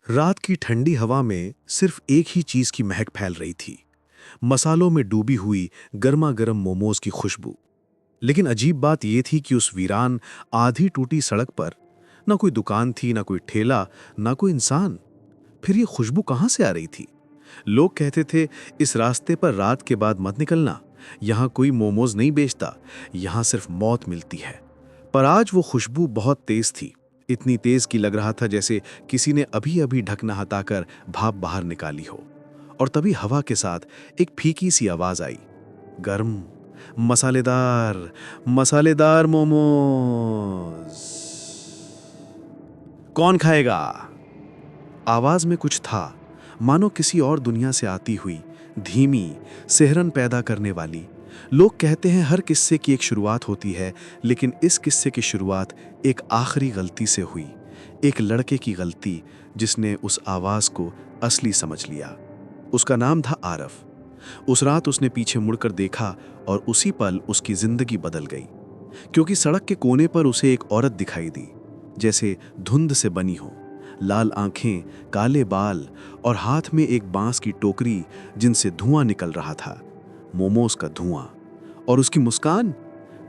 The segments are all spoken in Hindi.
रात की ठंडी हवा में सिर्फ एक ही चीज की महक फैल रही थी। मसालों में डूबी हुई गर्मा गर्म मोमोज की खुशबू। लेकिन अजीब बात यह थी कि उस वीरान आधी टूटी सड़क पर ना कोई दुकान थी, ना कोई ठेला, ना कोई इंसान। फिर ये खुशबू कहाँ से आ रही थी? लोग कहते थे इस रास्ते पर रात के बाद मत निकलना, यहाँ कोई मोमोज नहीं बेचता, यहाँ सिर्फ मौत मिलती है। पर आज वो खुशबू बहुत तेज थी। इतनी तेज कि लग रहा था जैसे किसी ने अभी अभी ढकना हटाकर भाप बाहर निकाली हो। और तभी हवा के साथ एक फीकी सी आवाज आई। गर्म, मसालेदार, मसालेदार मोमोज। कौन खाएगा? आवाज में कुछ था, मानो किसी और दुनिया से आती हुई, धीमी, सिहरन पैदा करने वाली। लोग कहते हैं हर किस्से की एक शुरुआत होती है, लेकिन इस किस्से की शुरुआत एक आखिरी गलती से हुई। एक लड़के की गलती जिसने उस आवाज को असली समझ लिया। उसका नाम था आरफ। उस रात उसने पीछे मुड़कर देखा और उसी पल उसकी जिंदगी बदल गई। क्योंकि सड़क के कोने पर उसे एक औरत दिखाई दी, जैसे धुंध से बनी हो। लाल आंखें, काले बाल और हाथ में एक बांस की टोकरी जिनसे धुआं निकल रहा था, मोमोज का धुआं। और उसकी मुस्कान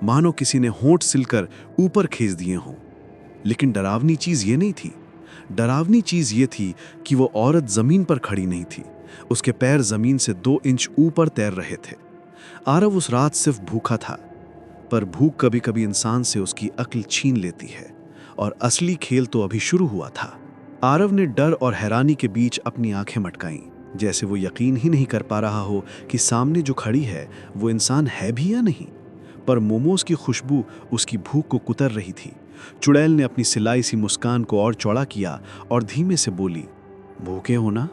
मानो किसी ने होंठ सिलकर ऊपर खींच दिए हों। लेकिन डरावनी चीज ये नहीं थी। डरावनी चीज ये थी कि वो औरत जमीन पर खड़ी नहीं थी। उसके पैर जमीन से 2 इंच ऊपर तैर रहे थे। आरव उस रात सिर्फ भूखा था, पर भूख कभी कभी इंसान से उसकी अक्ल छीन लेती है। और असली खेल तो अभी शुरू हुआ था। आरव ने डर और हैरानी के बीच अपनी आंखें मटकाईं, जैसे वो यकीन ही नहीं कर पा रहा हो कि सामने जो खड़ी है वो इंसान है भी या नहीं। पर मोमोज की खुशबू उसकी भूख को कुतर रही थी। चुड़ैल ने अपनी सिलाई सी मुस्कान को और चौड़ा किया और धीमे से बोली, भूखे हो ना?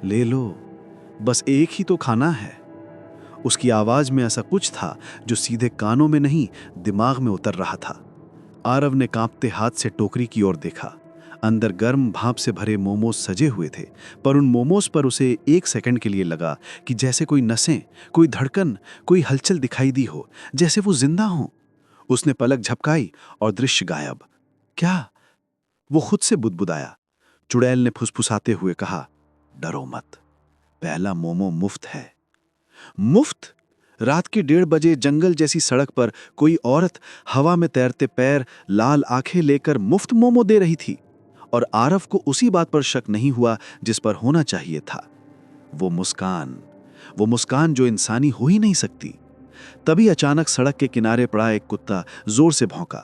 ले लो, बस एक ही तो खाना है। उसकी आवाज में ऐसा कुछ था जो सीधे कानों में नहीं, दिमाग में उतर रहा था। आरव ने कांपते हाथ से टोकरी की ओर देखा। अंदर गर्म भाप से भरे मोमोज सजे हुए थे, पर उन मोमोज पर उसे एक सेकंड के लिए लगा कि जैसे कोई नसें, कोई धड़कन, कोई हलचल दिखाई दी हो, जैसे वो जिंदा हो। उसने पलक झपकाई और दृश्य गायब। क्या? वो खुद से बुदबुदाया। चुड़ैल ने फुसफुसाते हुए कहा, डरो मत, पहला मोमो मुफ्त है। मुफ्त? रात के 1:30 जंगल जैसी सड़क पर कोई औरत हवा में तैरते पैर, लाल आंखें लेकर मुफ्त मोमो दे रही थी। और आरव को उसी बात पर शक नहीं हुआ जिस पर होना चाहिए था। वो मुस्कान, वो मुस्कान जो इंसानी हो ही नहीं सकती। तभी अचानक सड़क के किनारे पड़ा एक कुत्ता जोर से भौंका,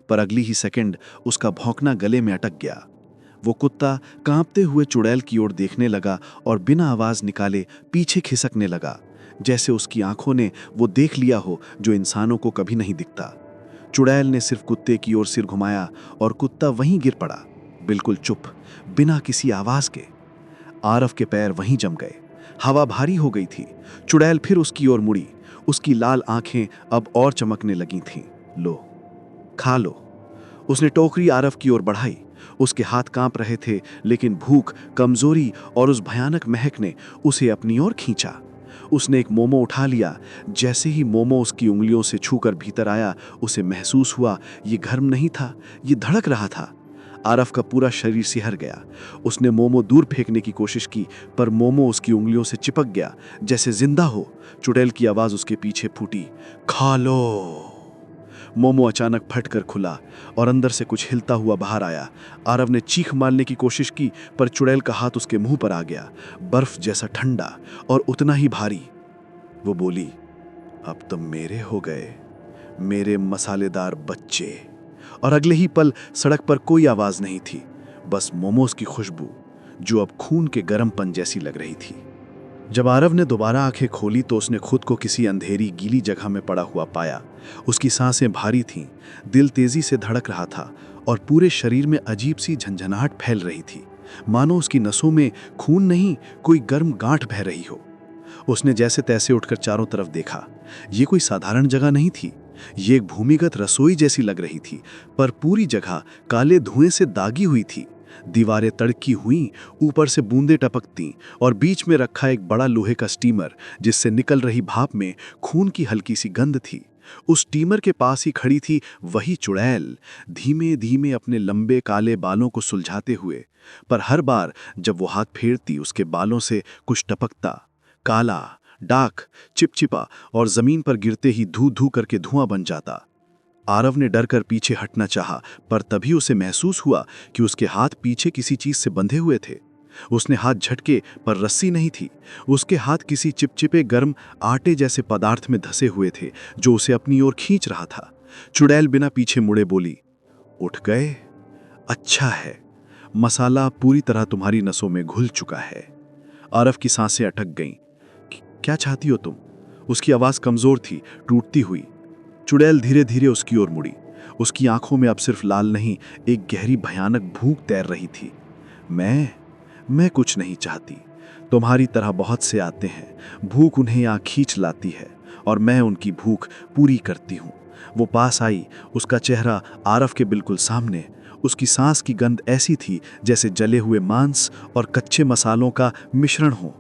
पर अगली ही सेकंड उसका भौंकना गले में अटक गया। वो कुत्ता कांपते हुए चुड़ैल की ओर देखने लगा और बिना आवाज निकाले पीछे खिसकने लगा, जैसे उसकी आंखों ने वो देख लिया हो जो इंसानों को कभी नहीं दिखता। चुड़ैल ने सिर्फ कुत्ते की ओर सिर घुमाया और कुत्ता वहीं गिर पड़ा, बिल्कुल चुप, बिना किसी आवाज के। आरव के पैर वहीं जम गए। हवा भारी हो गई थी। चुड़ैल फिर उसकी ओर मुड़ी। उसकी लाल आंखें अब और चमकने लगी थीं। लो, खा लो। उसने टोकरी आरव की ओर बढ़ाई। उसके हाथ कांप रहे थे, लेकिन भूख, कमजोरी और उस भयानक महक ने उसे अपनी ओर खींचा। उसने एक मोमो उठा लिया। जैसे ही मोमो उसकी उंगलियों से छूकर भीतर आया, उसे महसूस हुआ ये गर्म नहीं था, ये धड़क रहा था। आरव का पूरा शरीर सिहर गया। उसने मोमो दूर फेंकने की कोशिश की, पर मोमो उसकी उंगलियों से चिपक गया, जैसे जिंदा हो। चुड़ैल की आवाज उसके पीछे फूटी, खा लो। मोमो अचानक फटकर खुला और अंदर से कुछ हिलता हुआ बाहर आया। आरव ने चीख मारने की कोशिश की, पर चुड़ैल का हाथ उसके मुंह पर आ गया, बर्फ जैसा ठंडा और उतना ही भारी। वो बोली, अब तुम मेरे हो गए, मेरे मसालेदार बच्चे। और अगले ही पल सड़क पर कोई आवाज नहीं थी, बस मोमोज की खुशबू जो अब खून के गर्मपन जैसी लग रही थी। जब आरव ने दोबारा आंखें खोली तो उसने खुद को किसी अंधेरी गीली जगह में पड़ा हुआ पाया। उसकी सांसें भारी थीं, दिल तेजी से धड़क रहा था और पूरे शरीर में अजीब सी झंझनाहट फैल रही थी, मानो उसकी नसों में खून नहीं, कोई गर्म गांठ बह रही हो। उसने जैसे तैसे उठकर चारों तरफ देखा। ये कोई साधारण जगह नहीं थी, ये एक भूमिगत रसोई जैसी लग रही थी, पर पूरी जगह काले धुएं से दागी हुई थी। दीवारें तड़की हुई, ऊपर से बूंदें टपकती और बीच में रखा एक बड़ा लोहे का स्टीमर जिससे निकल रही भाप में खून की हल्की सी गंध थी। उस स्टीमर के पास ही खड़ी थी वही चुड़ैल, धीमे धीमे अपने लंबे काले बालों को सुलझाते हुए। पर हर बार जब वो हाथ फेरती उसके बालों से कुछ टपकता, काला, डार्क, चिपचिपा, और जमीन पर गिरते ही धू धू करके धुआं बन जाता। आरव ने डर कर पीछे हटना चाहा, पर तभी उसे महसूस हुआ कि उसके हाथ पीछे किसी चीज से बंधे हुए थे। उसने हाथ झटके पर रस्सी नहीं थी। उसके हाथ किसी चिपचिपे गर्म आटे जैसे पदार्थ में धसे हुए थे जो उसे अपनी ओर खींच रहा था। चुड़ैल बिना पीछे मुड़े बोली, उठ गए? अच्छा है, मसाला पूरी तरह तुम्हारी नसों में घुल चुका है। आरव की सांसें अटक गईं। क्या चाहती हो तुम? उसकी आवाज कमजोर थी, टूटती हुई। चुड़ैल धीरे धीरे उसकी ओर मुड़ी। उसकी आंखों में अब सिर्फ लाल नहीं, एक गहरी भयानक भूख तैर रही थी। मैं कुछ नहीं चाहती। तुम्हारी तरह बहुत से आते हैं, भूख उन्हें यहाँ खींच लाती है और मैं उनकी भूख पूरी करती हूँ। वो पास आई, उसका चेहरा आरव के बिल्कुल सामने। उसकी सांस की गंध ऐसी थी जैसे जले हुए मांस और कच्चे मसालों का मिश्रण हो।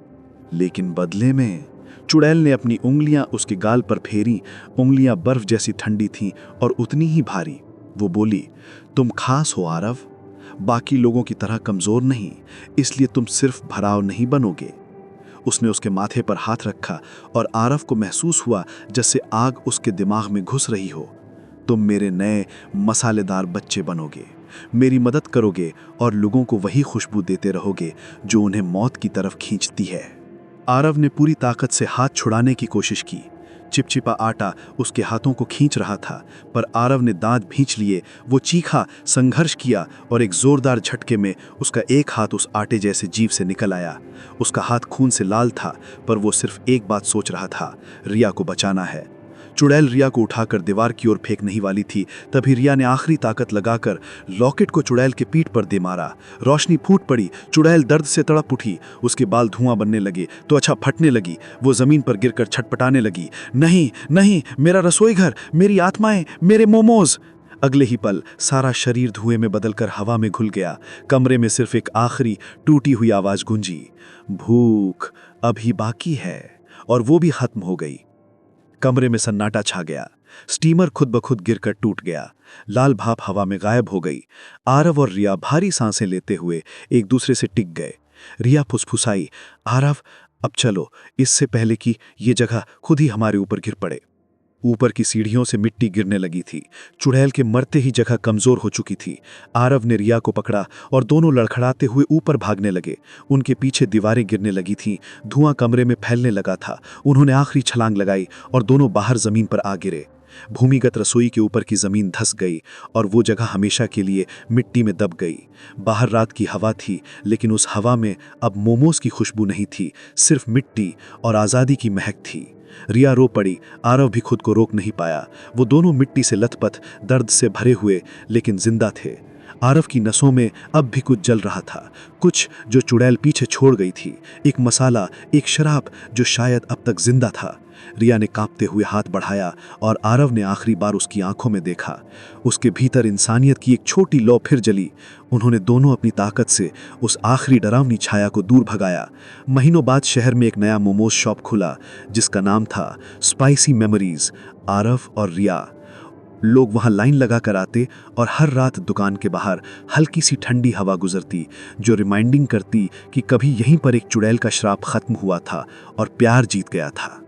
लेकिन बदले में चुड़ैल ने अपनी उंगलियां उसके गाल पर फेरी। उंगलियां बर्फ जैसी ठंडी थीं और उतनी ही भारी। वो बोली, तुम खास हो आरव, बाकी लोगों की तरह कमजोर नहीं, इसलिए तुम सिर्फ भराव नहीं बनोगे। उसने उसके माथे पर हाथ रखा और आरव को महसूस हुआ जैसे आग उसके दिमाग में घुस रही हो। तुम मेरे नए मसालेदार बच्चे बनोगे, मेरी मदद करोगे और लोगों को वही खुशबू देते रहोगे जो उन्हें मौत की तरफ खींचती है। आरव ने पूरी ताकत से हाथ छुड़ाने की कोशिश की। चिपचिपा आटा उसके हाथों को खींच रहा था, पर आरव ने दांत भींच लिए। वो चीखा, संघर्ष किया और एक जोरदार झटके में उसका एक हाथ उस आटे जैसे जीभ से निकल आया। उसका हाथ खून से लाल था, पर वो सिर्फ एक बात सोच रहा था, रिया को बचाना है। चुड़ैल रिया को उठाकर दीवार की ओर फेंकने ही वाली थी, तभी रिया ने आखिरी ताकत लगाकर लॉकेट को चुड़ैल के पीठ पर दे मारा। रोशनी फूट पड़ी। चुड़ैल दर्द से तड़प उठी। उसके बाल धुआं बनने लगे, त्वचा फटने लगी। वो जमीन पर गिरकर छटपटाने लगी, नहीं नहीं, मेरा रसोई घर, मेरी आत्माएं, मेरे मोमोज। अगले ही पल सारा शरीर धुएं में बदलकर हवा में घुल गया। कमरे में सिर्फ एक आखिरी टूटी हुई आवाज गूंजी, भूख अभी बाकी है, और वो भी खत्म हो गई। कमरे में सन्नाटा छा गया। स्टीमर खुद ब खुद गिरकर टूट गया। लाल भाप हवा में गायब हो गई। आरव और रिया भारी सांसें लेते हुए एक दूसरे से टिक गए। रिया फुसफुसाई, आरव अब चलो, इससे पहले कि ये जगह खुद ही हमारे ऊपर गिर पड़े। ऊपर की सीढ़ियों से मिट्टी गिरने लगी थी। चुड़ैल के मरते ही जगह कमजोर हो चुकी थी। आरव ने रिया को पकड़ा और दोनों लड़खड़ाते हुए ऊपर भागने लगे। उनके पीछे दीवारें गिरने लगी थीं। धुआं कमरे में फैलने लगा था। उन्होंने आखिरी छलांग लगाई और दोनों बाहर जमीन पर आ गिरे। भूमिगत रसोई के ऊपर की जमीन धंस गई और वो जगह हमेशा के लिए मिट्टी में दब गई। बाहर रात की हवा थी, लेकिन उस हवा में अब मोमोज की खुशबू नहीं थी, सिर्फ मिट्टी और आज़ादी की महक थी। रिया रो पड़ी। आरव भी खुद को रोक नहीं पाया। वो दोनों मिट्टी से लथपथ, दर्द से भरे हुए, लेकिन जिंदा थे। आरव की नसों में अब भी कुछ जल रहा था, कुछ जो चुड़ैल पीछे छोड़ गई थी। एक मसाला, एक शराब जो शायद अब तक जिंदा था। रिया ने कांपते हुए हाथ बढ़ाया और आरव ने आखिरी बार उसकी आंखों में देखा। उसके भीतर इंसानियत की एक छोटी लौ फिर जली। उन्होंने दोनों अपनी ताकत से उस आखिरी डरावनी छाया को दूर भगाया। महीनों बाद शहर में एक नया मोमोज शॉप खुला, जिसका नाम था स्पाइसी मेमोरीज। आरव और रिया, लोग वहां लाइन लगा कर आते और हर रात दुकान के बाहर हल्की सी ठंडी हवा गुजरती, जो रिमाइंडिंग करती कि कभी यहीं पर एक चुड़ैल का श्राप खत्म हुआ था और प्यार जीत गया था।